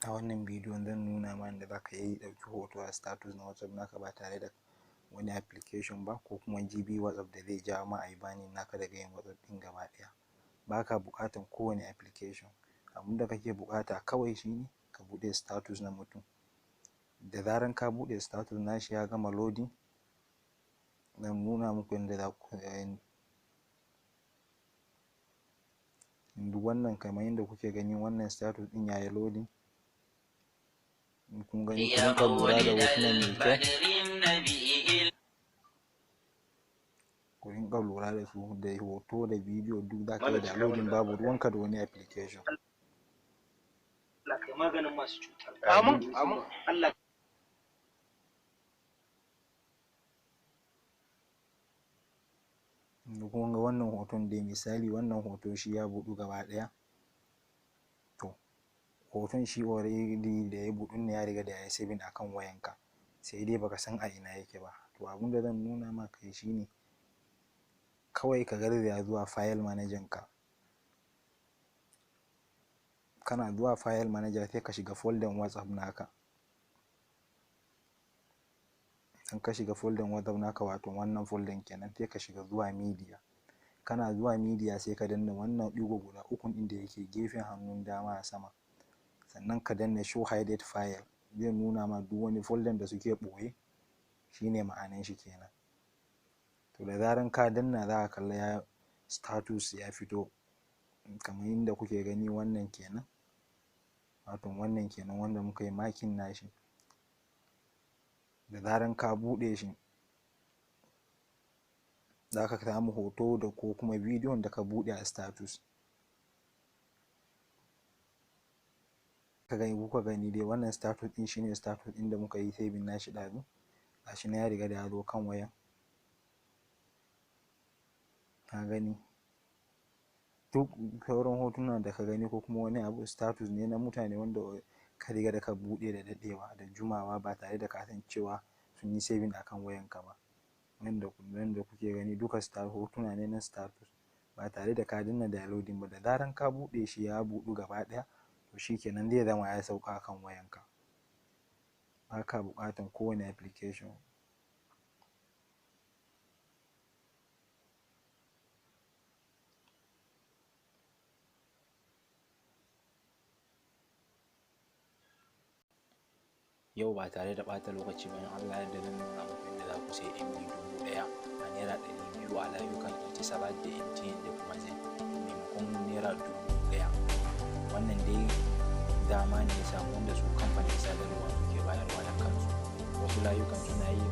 A wannan bidiyon zan nuna ma yadda zaka yi ɗauki hoto a status na WhatsApp naka ba tare da wani application ba ko kuma GB WhatsApp da zai jawo ma ayi banning naka daga yin WhatsApp ɗin gaba ɗaya. Baka buƙatan kowane application, abinda kake buƙata kawai shine ka buɗe status na mutum. Da zaran ka buɗe status nashi ya gama loading, zan nuna muku yadda za ku yanzu wannan kamar yadda kuke gani wannan status ɗin yayi loading. Kun gani ku rinƙa lura da hotunan mai kyau, ku rinƙa lura da su, da hoto da bidiyo duk za ka yi downloading, babu ruwanka da wani application. Allah kai maganin masu cutar. Amin amin Allah. Kun ga wannan hoton dai misali wannan hoto shi ya buɗu gaba ɗaya. To hoton shi already da ya buɗu ne ya riga da ya yi saving akan wayanka, sai dai baka san a ina yake ba. To abinda zan nuna maka kai shine kawai ka garzaya zuwa file manager ka. Kana zuwa file manager sai ka shiga folder WhatsApp naka. In ka shiga folder WhatsApp naka, wato wannan folder kenan, sai ka shiga zuwa media. Kana zuwa media sai ka danna wannan ɗigo guda ukun ɗin da yake gefen hannun dama a sama, sannan ka danna show hidden file. Zai nuna ma duk wani folder da suke ɓoye, shine ma'anan shi kenan. To da zaran ka danna za ka kalla ya status ya fito kamar yadda kuke gani, wannan kenan, wato wannan kenan wanda muka yi makin nashi. Da zaran ka buɗe shi za ka samu hoto da ko kuma bidiyon da ka buɗe a status. Kuka gani dai wannan status ɗin shine status ɗin da muka yi saving nashi ɗazu. Gashi na ya riga da ya zo kan wayan. Ka gani duk sauran hotunan da ka gani ko kuma wani abu status ne na mutane wanda ka riga da ka buɗe da daɗewa da jumawa ba tare da ka san cewa sun yi saving akan wayanka ba. Nan da kuke gani duka hotuna ne na status ba tare da ka danna downloading ba. Da zaran ka buɗe shi ya buɗu gaba ɗaya, to shikenan zai zama ya sauka akan wayanka. Baka buƙatan kowane application. Yau ba tare da ɓata lokaci ba, in Allah ya yarda zan nuna muku yadda za ku sai MB 1000 a naira 200 a layukan Etisalat da MTN da kuma Zen maimakon naira 1000. Wannan dai dama ne ya samu wanda su kamfanin sadarwa suke bayarwa da kansu. Wasu layukan suna yi